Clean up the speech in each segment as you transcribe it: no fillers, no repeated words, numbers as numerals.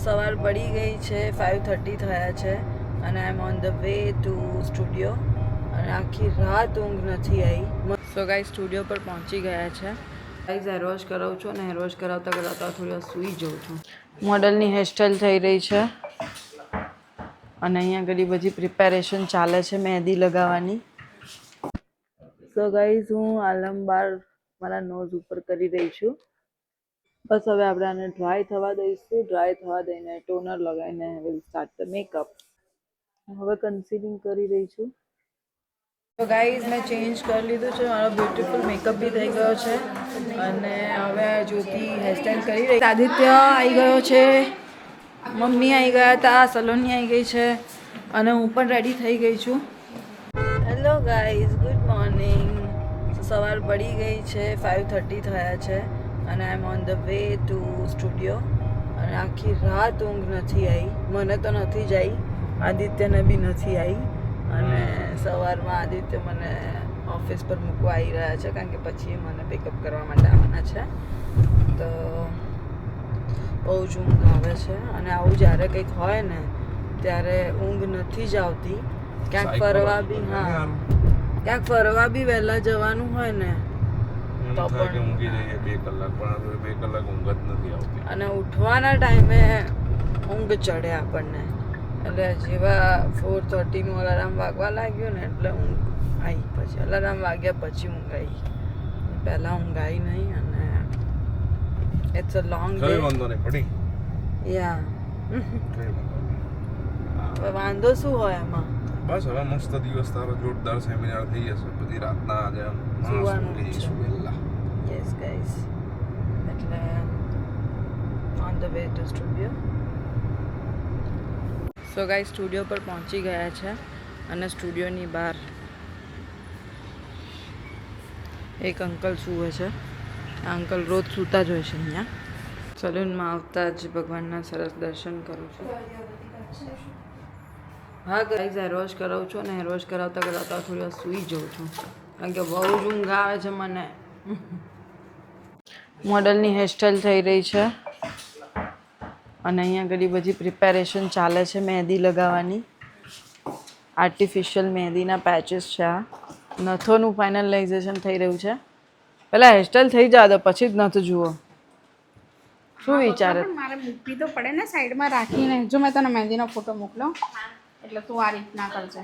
સવાર પડી ગઈ છે, 5:30 થયા છે અને I am on the way to studio અને આખી રાત ઊંઘ નથી આવી. સો ગાઈસ સ્ટુડિયો પર પહોંચી ગયા છે. ગાઈસ હેર વોશ કરાવું છું અને હેર વોશ કરાવતા કરાવતા થોડી વાર સૂઈ જાઉં છું. મોડલની હેરસ્ટાઈલ થઈ રહી છે અને અહીંયા ઘણી બધી પ્રિપેરેશન ચાલે છે મહેંદી લગાવવાની. સો ગાઈસ હું આલમબાર મારા નોઝ ઉપર કરી રહી છું. બસ હવે આપણે આને ડ્રાય થવા દઈશું. ડ્રાય થવા દઈને ટોનર લગાવીને વિલ સ્ટાર્ટ ધ મેકઅપ. હવે કન્સીલિંગ કરી રહી છું. તો ગાઈઝ મેં ચેન્જ કરી લીધું છે. મારો બ્યુટીફુલ મેકઅપ બી થઈ ગયો છે અને હવે જ્યોતિ હેરસ્ટાઈલ કરી રહી. આદિત્ય આવી ગયો છે, મમ્મી આવી ગયા હતા, સલોની આવી ગઈ છે અને હું પણ રેડી થઈ ગઈ છું. Hello guys, good morning. સવાર પડી ગઈ છે, 5:30 થયા છે અને I am on the way to studio અને આખી રાત ઊંઘ નથી આવી. મને તો નથી જ આવી, આદિત્યને બી નથી આવી અને સવારમાં આદિત્ય મને ઓફિસ પર મૂકવા આવી રહ્યા છે કારણ કે પછી મને પિકઅપ કરવા માટે આવવાના છે. તો બહુ જ ઊંઘ આવે છે અને આવું જ્યારે કંઈક હોય ને ત્યારે ઊંઘ નથી જ આવતી. ક્યાંક ફરવા બી ક્યાંક ફરવા બી વહેલા જવાનું હોય ને તો પણ ઊંઘી જઈએ 2 કલાક, પણ 2 કલાક ઊંઘ જ નથી આવતી અને ઉઠવાના ટાઈમે ઊંઘ ચડે આપણને. એટલે જેવા 4:30નું અલાર્મ વાગવા લાગ્યું ને એટલે ઊંઘ આવી. પછી અલાર્મ વાગ્યા પછી ઊંઘ આવી, પહેલાં ઊંઘ આવી નહીં. અને ઇટ્સ અ લોંગ ડે. વાંધો નહીં પડી યા હવે વાંધો શું હોય એમાં. બસ હવે મસ્ત દિવસ તારો જોરદાર સેમિનાર થઈ જશે. બધી રાતના આજે સુવાનું વહેલા. યસ ગાઈસ, એટલે on the way to studio. So guys studio પર પહોંચી ગયા છે અને સ્ટુડિયોની બહાર એક અંકલ સૂવે છે. આ અંકલ રોજ સૂતા જ હોય છે અહીંયા. સલૂનમાં આવતા જ ભગવાનના સરસ દર્શન કરું છું. હા ગાઈઝ હેર વોશ કરાવું છું અને હેર વોશ કરાવતા કરાવતા થોડી વાર સૂઈ જાઉં છું કારણ કે બહુ જ ઊંઘ આવે છે મને. મોડલની હેરસ્ટાઈલ થઈ રહી છે અને અહીંયા ઘણી બધી પ્રિપેરેશન ચાલે છે મહેંદી લગાવવાની. આર્ટિફિશિયલ મહેંદીના પેચીસ છે. આ નથોનું ફાઇનલાઇઝેશન થઈ રહ્યું છે. પહેલાં હેરસ્ટાઈલ થઈ જાય તો પછી જ નથ જુઓ. શું વિચારે? મારે મૂકવી તો પડે ને સાઈડમાં રાખીને. જો મેં તને મહેંદીનો ફોટો મોકલો એટલે તું આ રીતના કરજે.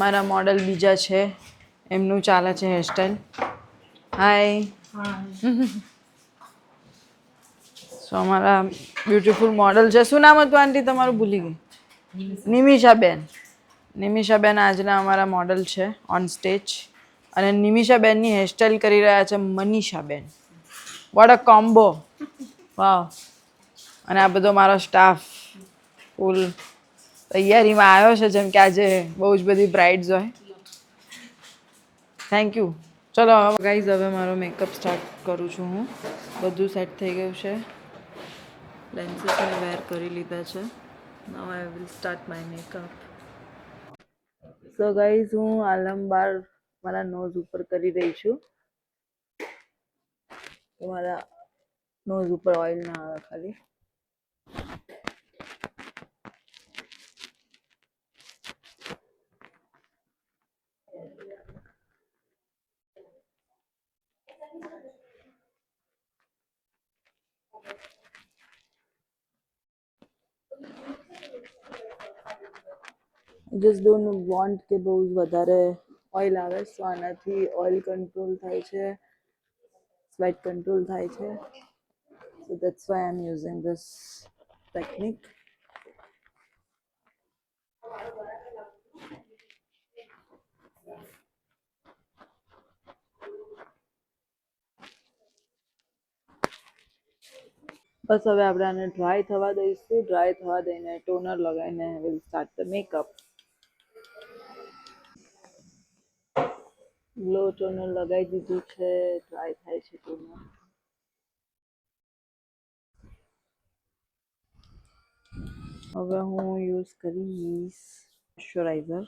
મારા મોડલ બીજા છે, એમનું ચાલે છે હેરસ્ટાઈલ. હાય. સો અમારા બ્યુટીફુલ મોડલ છે. શું નામ હતું આંટી તમારું? ભૂલી ગઈ. નિમિષાબેન. નિમિષાબેન આજના અમારા મોડલ છે ઓન સ્ટેજ અને નિમિષાબેનની હેરસ્ટાઈલ કરી રહ્યા છે મનીષાબેન. What a combo. વાવ. અને આ બધો મારો સ્ટાફ ફૂલ તૈયારીમાં આવ્યો છે જેમ કે આજે બહુ જ બધી બ્રાઇડ્સ હોય. Thank you. ચલો ગાઈઝ હવે મારો મેકઅપ સ્ટાર્ટ કરું છું હું. બધું સેટ થઈ ગયું છે. લેન્સીસ મેં વેર કરી લીધા છે. Now I will start my makeup. So guys હું આલમબાર મારા નોઝ ઉપર કરી રહી છું. મારા નોઝ ઉપર ઓઇલ ના આવે ખાલી. જસ્ટ ડોન્ટ વોન્ટ કે બહુ વધારે ઓઇલ આવે. સો આનાથી ઓઇલ કંટ્રોલ થાય છે, સ્વેટ કંટ્રોલ થાય છે. So that's why I am using this technique. બસ હવે આપણે આને ડ્રાય થવા દઈશું. ડ્રાય થવા દઈને ટોનર લગાવીને will start the makeup. Glow toner લગાવી દીધું છે. ડ્રાય થાય છે ટોનર. હવે હું યુઝ કરીશ મોઇશ્ચરાઇઝર.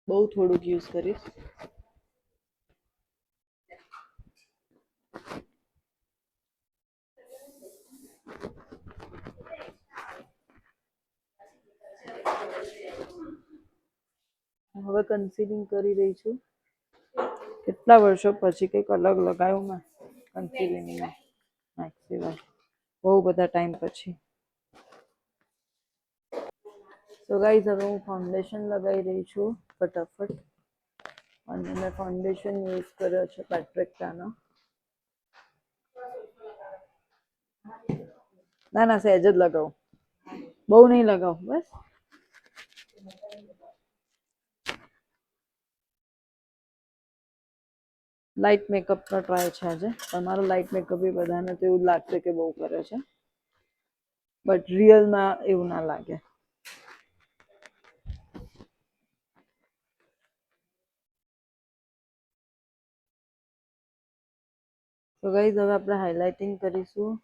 બહુ થોડુંક યુઝ કરીશ. હવે કન્સીલિંગ કરી રહી છું. કેટલા વર્ષો પછી કંઈક અલગ લગાવ્યું મેં કન્સીલિંગમાં મેક્સિમાં, બહુ બધા ટાઈમ પછી. તો ગાઈઝ હવે હું ફાઉન્ડેશન લગાવી રહી છું ફટાફટ. અને મેં ફાઉન્ડેશન યુઝ કર્યો છે પેટ્રિકાનો. ના ના સહેજ જ લગાવું, બહુ નહીં લગાવું, બસ. લાઇટ મેકઅપનો ટ્રાય છે આજે. તમારો લાઇટ મેકઅપ એ બધાને તો એવું લાગશે કે બહુ કરે છે, બટ રિયલમાં એવું ના લાગે. તો ગાઈઝ હવે આપણે હાઇલાઇટિંગ કરીશું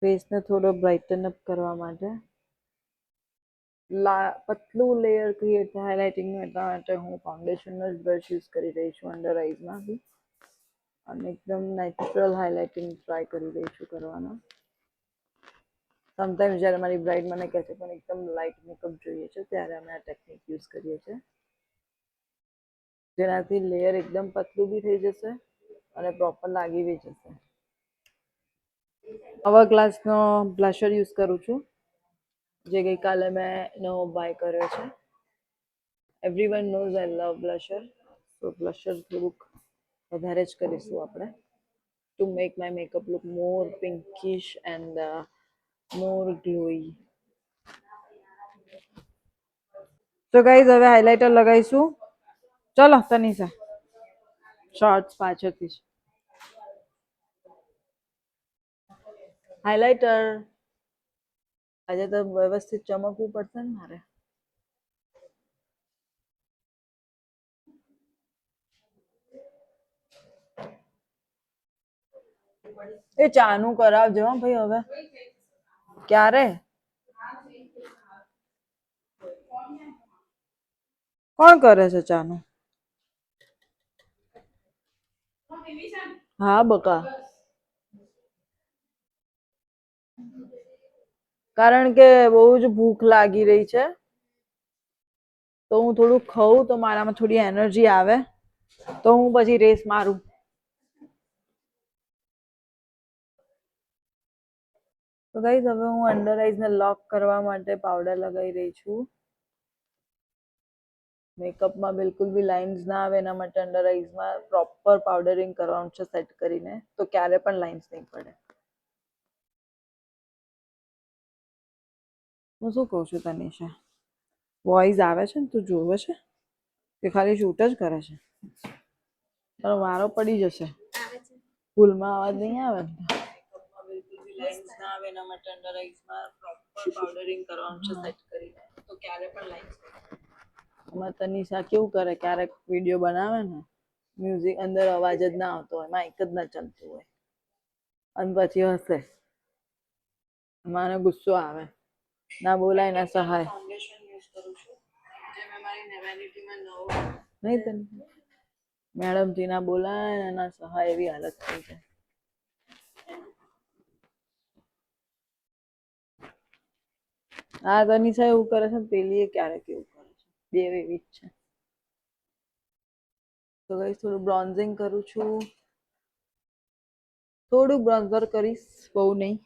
ફેસને થોડો બ્રાઇટન અપ કરવા માટે. પતલું લેયર ક્રિએટ થાય હાઇલાઇટિંગનું, એટલા માટે હું ફાઉન્ડેશનનો જ બ્રશ યુઝ કરી રહી છું અંડર આઈઝમાં બી. અને એકદમ નેચરલ હાઇલાઇટિંગ ટ્રાય કરી રહી છું કરવાનો. સમટાઈમ્સ જ્યારે મારી બ્રાઇડ મને કહે છે પણ એકદમ લાઇટ મેકઅપ જોઈએ છે, ત્યારે અમે આ ટેકનિક યુઝ કરીએ છીએ, જેનાથી લેયર એકદમ પતલું બી થઈ જશે અને પ્રોપર લાગી બી જશે. અવર ગ્લાસનો બ્લશર યુઝ કરું છું, જે ગઈકાલે મેં નવો બાય કર્યો છે. Everyone knows I love blusher, તો બ્લશર થોડુંક વધારે જ કરીશું આપણે, to make my makeup look more pinkish and more glowy. તો ગાઈઝ હવે હાઇલાઇટર લગાવીશું. ચલો તનિષા, શોર્ટ્સ પાછળથી જ. હાઇલાઇટર આજે તો વ્યવસ્થિત ચમકવું પડશે ને મારે. એ ચાનું કરાવજો હો ભાઈ હવે. ક્યારે? કોણ કરે છે ચાનું? હા બકા. કારણ કે બહુ જ ભૂખ લાગી રહી છે, તો હું થોડું ખાઉં તો મારામાં થોડી એનર્જી આવે, તો હું પછી રેસ મારું. તો ગાઈઝ હવે હું અંડર આઈઝને લોક કરવા માટે પાવડર લગાવી રહી છું. મેકઅપમાં બિલકુલ બી લાઇન્સ ના આવે એના માટે અંડર આઈઝમાં પ્રોપર પાવડરિંગ કરવાનું છે સેટ કરીને, તો ક્યારે પણ લાઇન્સ નહીં પડે. હું શું કહું છું તનિષા, વોઇસ આવે છે ને? તું જોવે છે કે ખાલી શૂટ જ કરે છે? તારો વારો પડી જશે, ભૂલમાં અવાજ નહીં આવે ને? લાઇન્સ ના આવે એના માટે અંડર આઈઝમાં પ્રોપર પાવડરિંગ કરવાનું છે સેટ કરીને, તો ક્યારે પણ લાઇન્સ. એમાં તનિષા કેવું કરે, ક્યારેક વિડીયો બનાવે ને, મ્યુઝિક અંદર અવાજ જ ના આવતો હોય, માઇક જ ના ચાલતું હોય, અને પછી હસે. મને ગુસ્સો આવે, ના બોલાય ના સહાય. ફાઉન્ડેશન યુઝ કરું છું, જે મેં મારી વેનિટીમાં નવો નહીં તને મેડમથી ના બોલાય ના સહાય એવી હાલત થઈ છે. આ તનિષા એવું કરે છે, પેલી એ ક્યારેક એવું કરે છે, બે એવી જ છે. તો ગાઈસ થોડું બ્રોન્ઝિંગ કરું છું, થોડું બ્રોન્ઝર કરીશ, બહુ નહીં.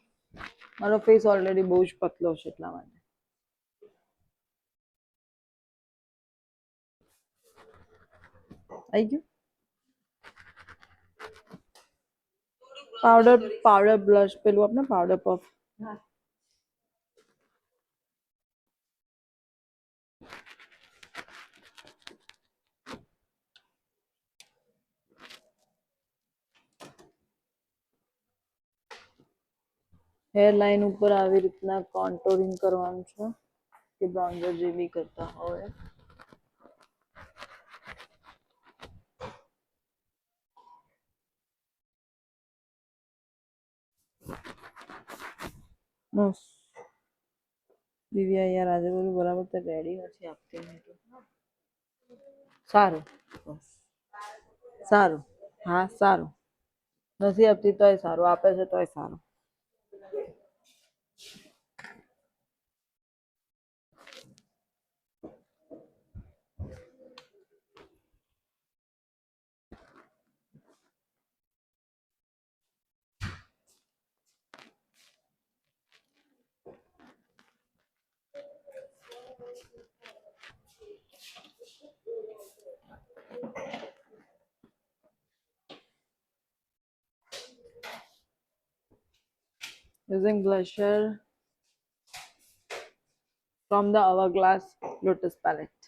મારો ફેસ ઓલરેડી બહુ જ પતલો છે એટલા માટે. આવી ગયું. પાવડર બ્લશ પેલું આપણે પાવડર પફ. હેર લાઇન ઉપર આવી રીતના કોન્ટોરિંગ કરવાનું છે, કે બ્રોન્ઝર જે બી કરતા હોય. બસ દિવ્યા યાર આજે બધું બરાબર તો રેડી નથી આપતી. સારું, બસ સારું. હા સારું. નથી આપતી તોય સારું, આપે છે તોય સારું. Using blusher from the Hourglass Lotus palette.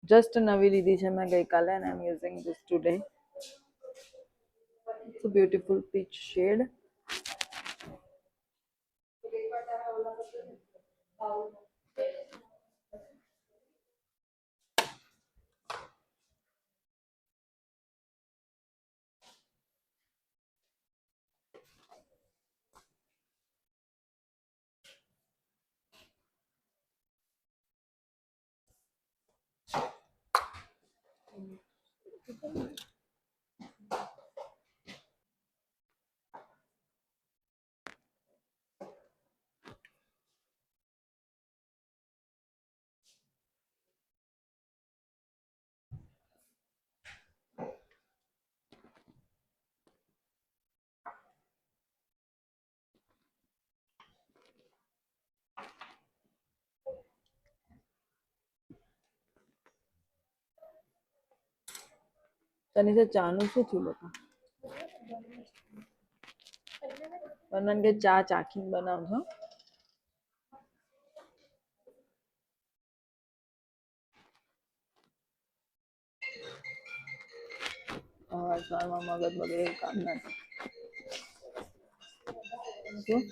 Just નવી લીધી છે મેં ગઈકાલે and I'm using this today. It's a beautiful peach shade. તને તો ચાનું શું થયું બકા? પણ કે ચા ચાખીને બનાવજો. સવારમાં મગજ બગડે એવું કામ ના થાય. શું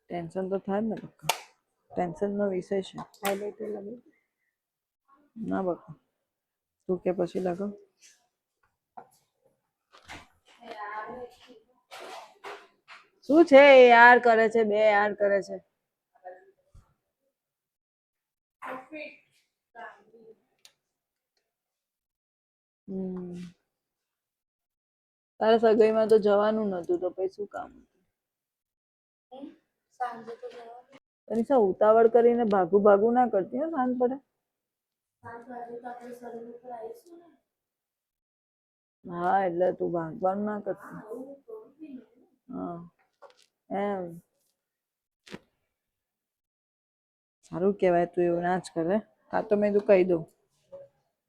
ટેન્શન તો થાય ને બકા, ટેન્શનનો વિષય છે. ના બકા, તું કે પછી લગાવ. શું છે યાર કરે છે, બે યાર કરે છે. તારે સગાઈમાં તો જવાનું નતું તો પછી શું કામ? તનિષા ઉતાવળ કરીને ભાગું ભાગું ના કરતી હો, સાંજ પડે. હા એટલે તું ભાગવાનું ના કરતી. હા એમ સારું કેવાય, તું એવું ના જ કરે. હા તો મેં તું કહી દઉં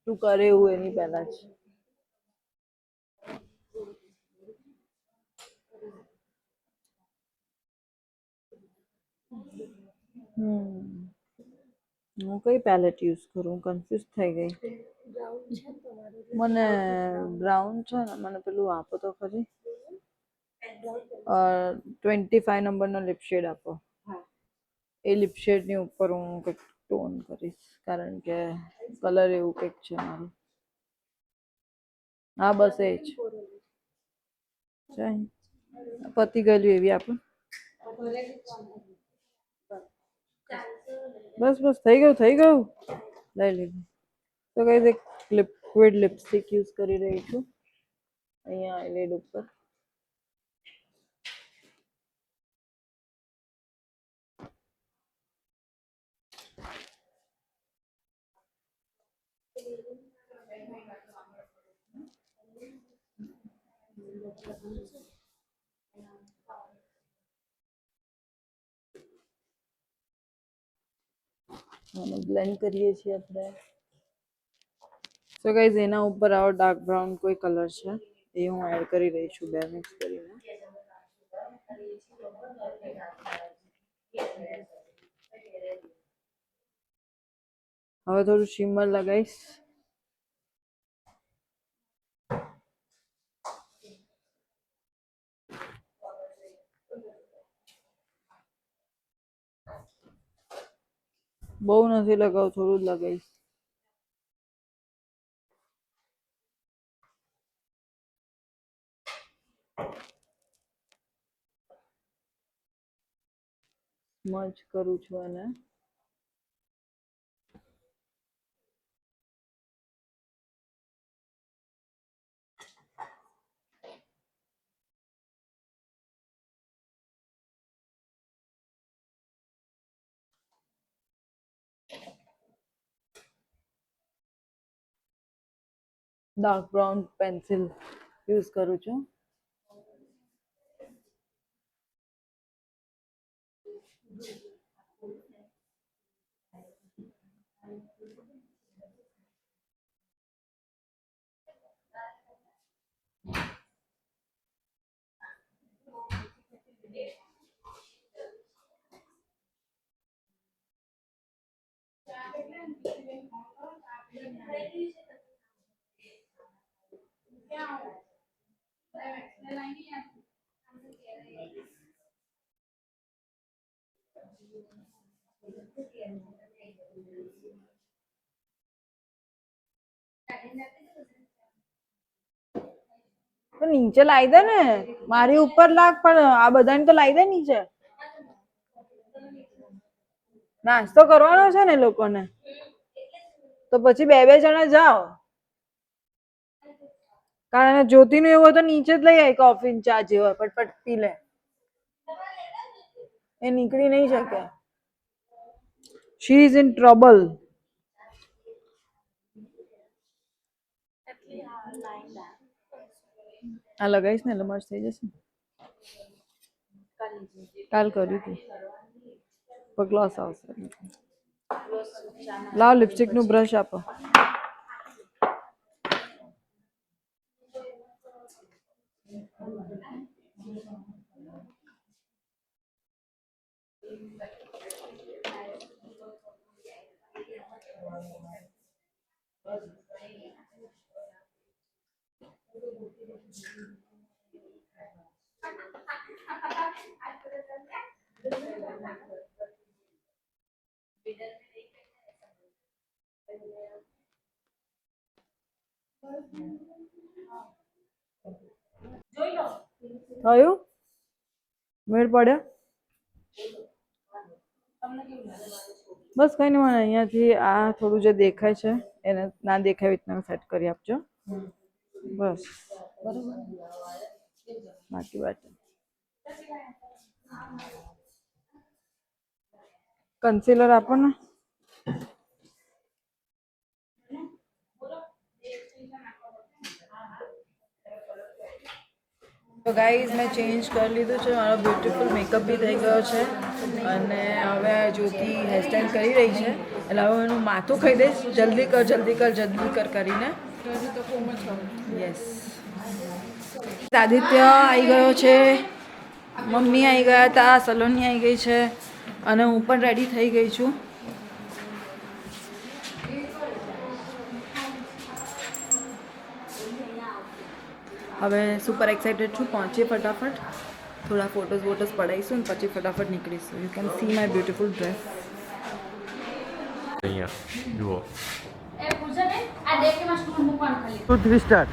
તું કરે એવું એની પહેલા જ. હું કઈ પેલેટ યુઝ કરું, કન્ફ્યુઝ થઈ ગઈ. મને બ્રાઉન છે ને, મને પેલું આપો તો ખરી. 25 નંબરનો લિપ શેડ આપો. એ લિપ શેડની ઉપર હું કંઈક ટોન કરીશ, કારણ કે કલર એવું કંઈક છે મારું. હા બસ એ જ પતી ગયેલું એવી આપો. બસ બસ થઈ ગયું થઈ ગયું, લઈ લીધું. તો કઈ એક લિક્વિડ લિપસ્ટિક યુઝ કરી રહી છું અહીંયા આઈલિડ ઉપર. અને બ્લેન્ડ કરીએ છીએ આપણે. સો ગાઈઝ એના ઉપર આવો ડાર્ક બ્રાઉન કોઈ કલર છે એ હું એડ કરી રહી છું, બે મિક્સ કરીને. હવે થોડું શિમર લગાવીશ. બહુ નથી લગાવું, થોડું જ લગાવીશ. મર્જ કરું છું અને ડાર્ક બ્રાઉન પેન્સિલ યુઝ કરું છું. તો નીચે લાવી દે ને, મારી ઉપર લાગ પણ આ બધાને તો લાવી દે નીચે. નાસ્તો કરવાનો છે ને લોકોને, તો પછી બે બે જણા જાઓ. કારણ જ્યોતિનું એવું તો નીચે જ લઈ આવી કોફી ચા જેવા ફટફટ પી લે. એ નીકળી નહીં શકે. She is in trouble. આ લગાવીશ ને એટલે મસ્ત થઈ જશે. કાલ કર્યું હતું પણ ગ્લોસ આવશે. લાવ લિપસ્ટિક નું બ્રશ આપો. થયું? મેળ પડ્યો? બસ કઈ નહીં, મને અહીંયાથી આ થોડું જે દેખાય છે એને ના દેખાય રીતના સેટ કરી આપજો. બસ બરોબર. બાકી વાત કન્સીલર આપો ને. તો ગાઈઝ મેં ચેન્જ કરી લીધું છે, મારો બ્યુટીફુલ મેકઅપ બી થઈ ગયો છે અને હવે જ્યોતિ હેરસ્ટાઈલ કરી રહી છે એટલે હવે એનું માથું ખાઈ દઈશ. જલ્દી કર જલ્દી કર જલ્દી કર કરીને. યસ. આદિત્ય આવી ગયો છે, મમ્મી આવી ગયા હતા, સલોની આવી ગઈ છે અને હું પણ રેડી થઈ ગઈ છું. હવે સુપર એક્સાઇટેડ છું. પહોંચીએ ફટાફટ, થોડા ફોટોઝ વોટોઝ પડાવીશું ને પછી ફટાફટ નીકળીશું. You can see my beautiful dress. અહીંયા જુઓ. એ પૂછે ને આ દેખે માં સ્ટૂલ મૂકવાનું ખાલી. 2 3 સ્ટાર્ટ.